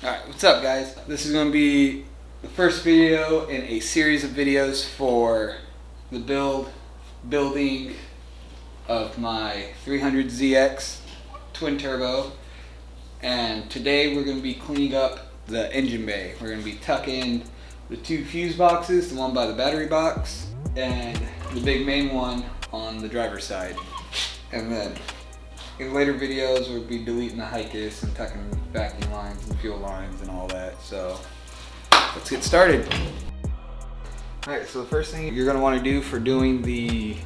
Alright, what's up guys? This is going to be the first video in a series of videos for the building of my 300ZX twin turbo. And today we're going to be cleaning up the engine bay. We're going to be tucking the two fuse boxes, the one by the battery box and the big main one on the driver's side. And then in later videos we'll be deleting the Hikis and tucking vacuum lines and fuel lines and all that. So let's get started. Alright, so the first thing you're going to want to do for doing the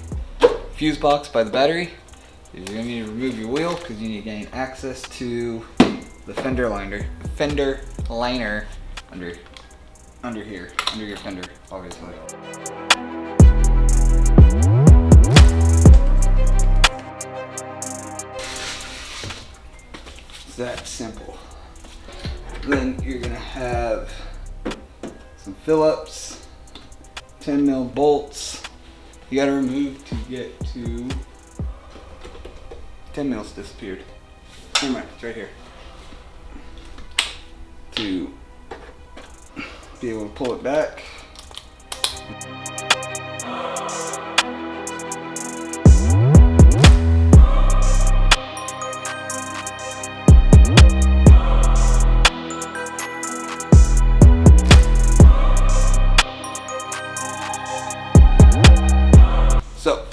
fuse box by the battery is you're going to need to remove your wheel because you need to gain access to the fender liner under here, under your fender, obviously. It's that simple. Then you're gonna have some Phillips 10mm bolts. You gotta remove to get to 10mm disappeared. Never mind, it's right here. To be able to pull it back. So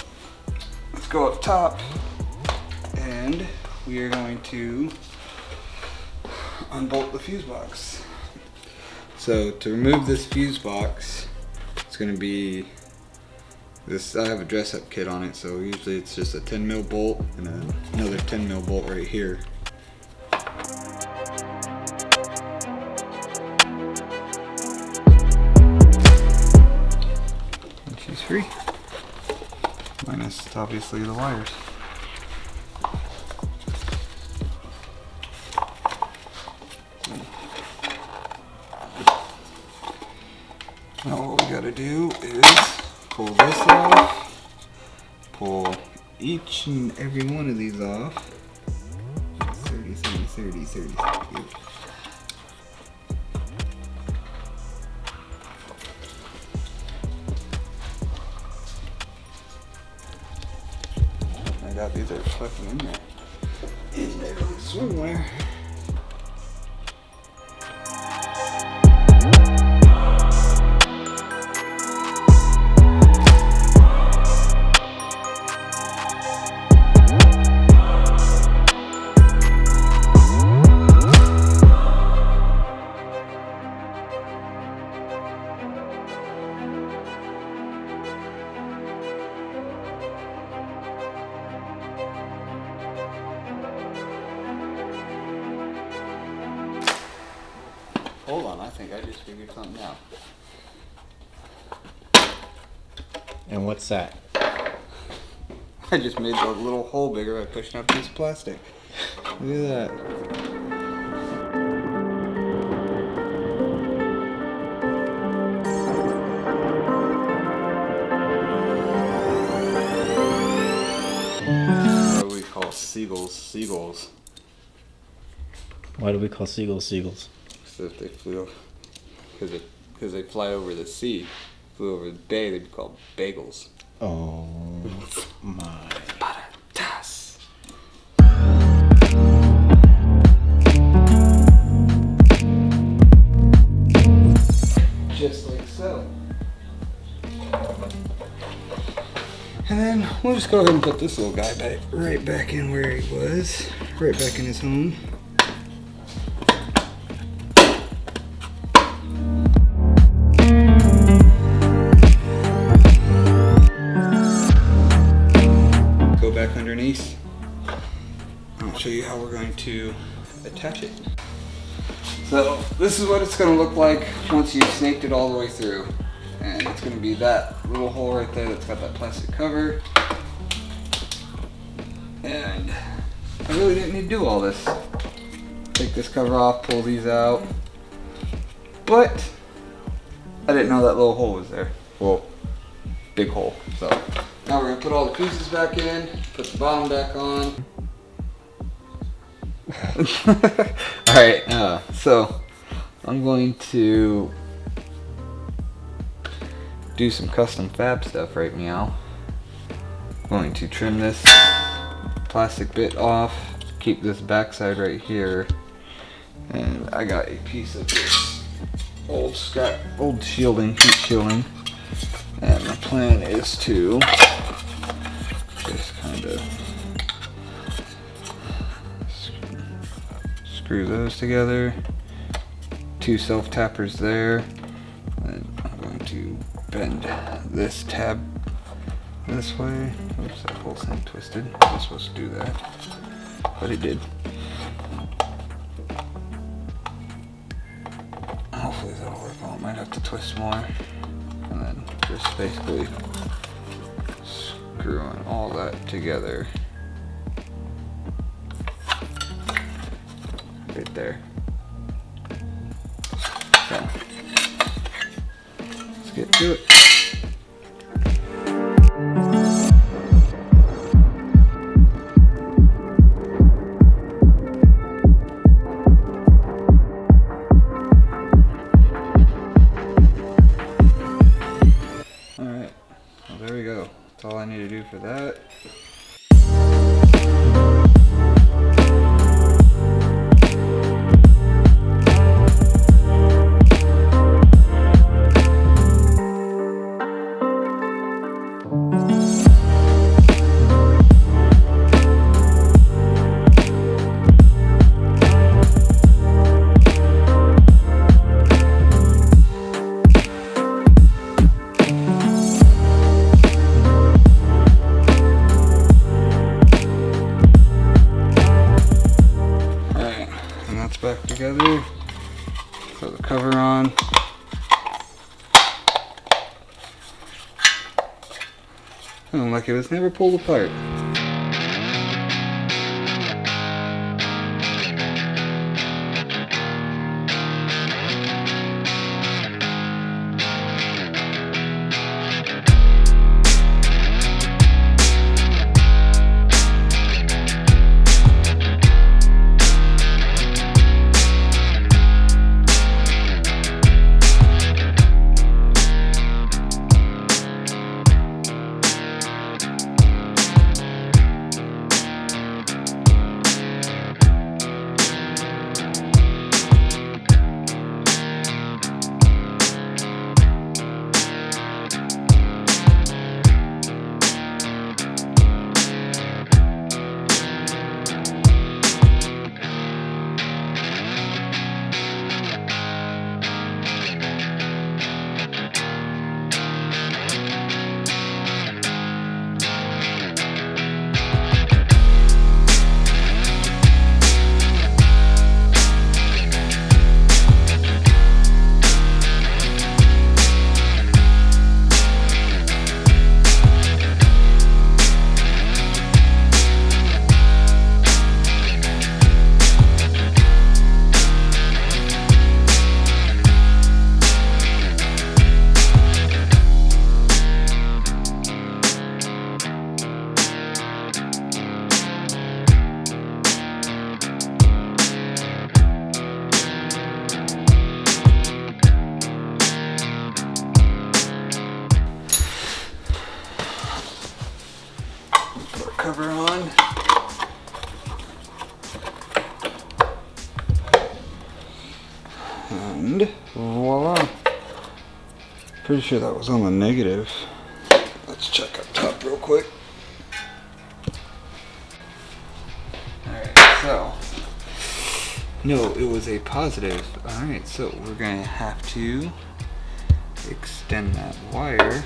let's go up top and we are going to unbolt the fuse box. So to remove this fuse box, it's going to be this. I have a dress up kit on it, so usually it's just a 10mm bolt and another 10mm bolt right here. And she's free, minus obviously the wires. Now what we gotta do is pull this off, pull each and every one of these off. 30, 30, 30, 30. I got these are fucking in there. In there somewhere. Hold on, I think I just figured something out. And what's that? I just made the little hole bigger by pushing up a piece of plastic. Look at that. What do we call seagulls? Seagulls. Why do we call seagulls seagulls? So if they flew, because they fly over the sea, flew over the bay, they'd be called bagels. Oh my. Patatas. Just like so. And then we'll just go ahead and put this little guy right back in where he was, right back in his home. Back underneath. I'll show you how we're going to attach it. So this is what it's going to look like once you've snaked it all the way through. And it's going to be that little hole right there that's got that plastic cover. And I really didn't need to do all this. Take this cover off, pull these out. But I didn't know that little hole was there. Well, big hole. So now we're going to put all the pieces back in, put the bottom back on. Alright, so I'm going to do some custom fab stuff right now. I'm going to trim this plastic bit off, keep this backside right here, and I got a piece of this old shielding, heat shielding, and the plan is to just kind of screw those together. 2 self tappers there, and I'm going to bend this tab this way. Oops, that whole thing twisted. I was supposed to do that, but it did. Hopefully that'll work. I might have to twist more, and then just basically screwing all that together right there. So let's get to it. Alright, well there we go. That's all I need to do for that. Back together, throw the cover on. Like it was never pulled apart. Cover on. And voila. Pretty sure that was on the negative. Let's check up top real quick. Alright, so no, it was a positive. Alright, so we're gonna have to extend that wire.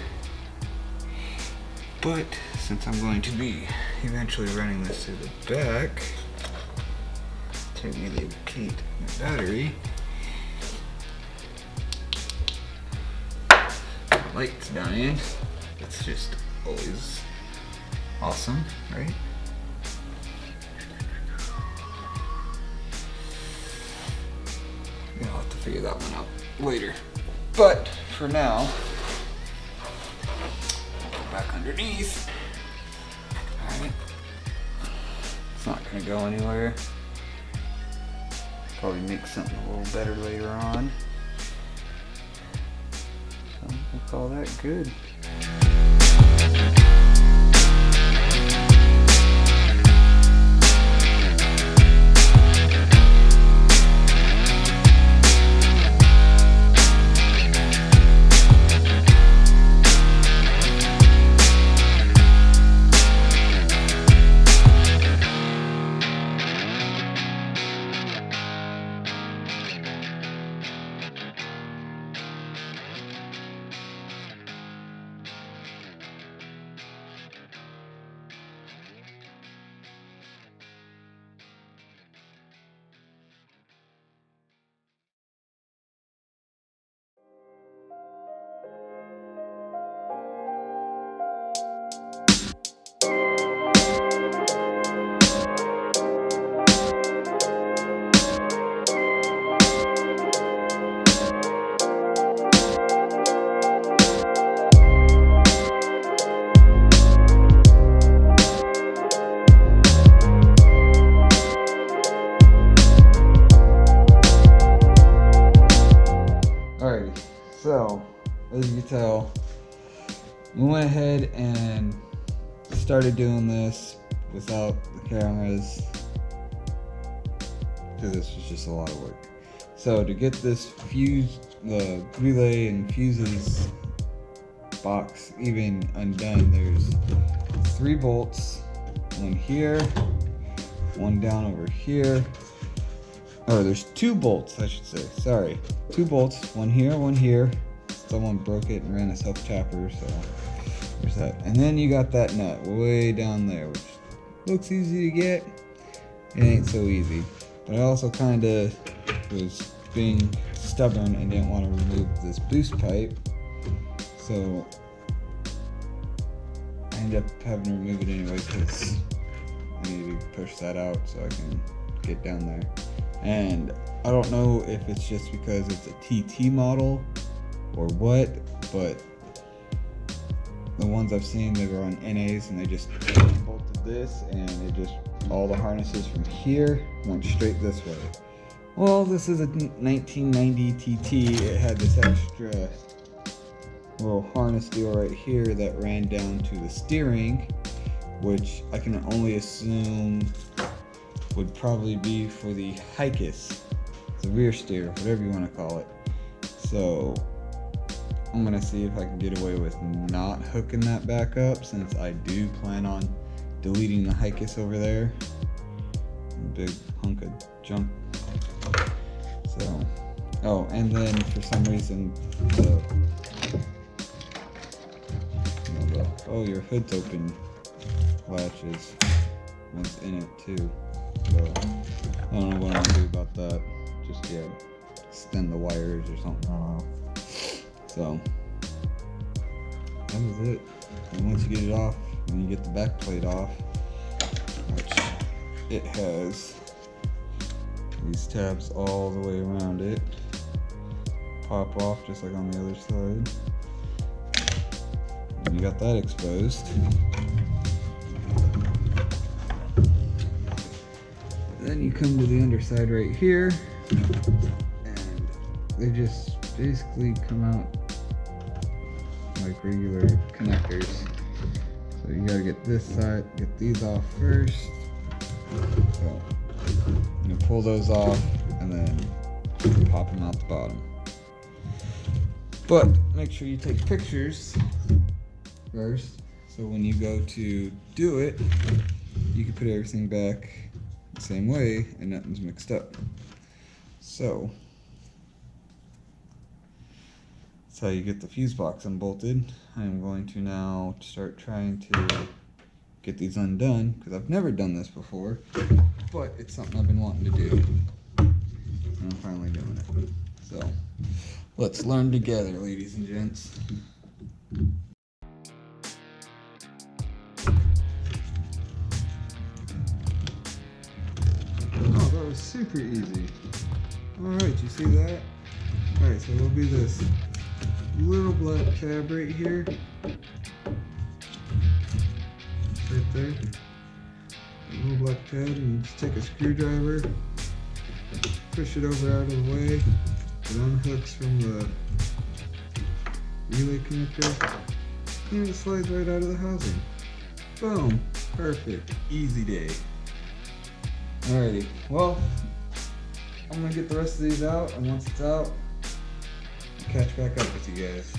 But since I'm going to be eventually running this to the back to relocate my battery, the light's dying. It's just always awesome, right? I'll have to figure that one out later. But for now, back underneath. Alright. It's not gonna go anywhere. probably make something a little better later on. So we'll call that good. Alrighty, so as you can tell, we went ahead and started doing this without the cameras because this was just a lot of work. So to get this fuse, the relay and fuses box even undone, there's 3 bolts, one here, one down over here. Oh, there's 2 bolts, I should say. Sorry. 2 bolts, one here, one here. Someone broke it and ran a self-tapper, so there's that. And then you got that nut way down there, which looks easy to get. It ain't so easy. But I also kind of was being stubborn and didn't want to remove this boost pipe. So I ended up having to remove it anyway because I need to push that out so I can get down there. And I don't know if it's just because it's a TT model or what, but the ones I've seen, they were on NAs and they just bolted this and it just, all the harnesses from here went straight this way. Well, this is a 1990 TT. It had this extra little harness deal right here that ran down to the steering, which I can only assume would probably be for the Hikis, the rear steer, whatever you want to call it. So I'm gonna see if I can get away with not hooking that back up, since I do plan on deleting the Hikis over there. Big hunk of junk. So, oh, and then for some reason oh, your hood's open latches was in it too. So I don't know what I'm gonna do about that just yet. Extend the wires or something. I don't know. So that is it. And once you get it off, when you get the back plate off, which it has these tabs all the way around it, pop off just like on the other side. And you got that exposed. Then you come to the underside right here, and they just basically come out like regular connectors. So you gotta get this side, get these off first. So you pull those off and then pop them out the bottom. But make sure you take pictures first, so when you go to do it, you can put everything back the same way and nothing's mixed up. So that's how you get the fuse box unbolted. I'm going to now start trying to get these undone, because I've never done this before, but it's something I've been wanting to do, and I'm finally doing it. So let's learn together, ladies and gents. Oh, that was super easy. Alright, you see that? Alright, so there'll be this little black tab right here. Right there. A little black tab, and you just take a screwdriver push it over out of the way. It unhooks from the relay connector. And it slides right out of the housing. Boom. Perfect. Easy day. Alrighty. Well, I'm gonna get the rest of these out, and once it's out, I'll catch back up with you guys.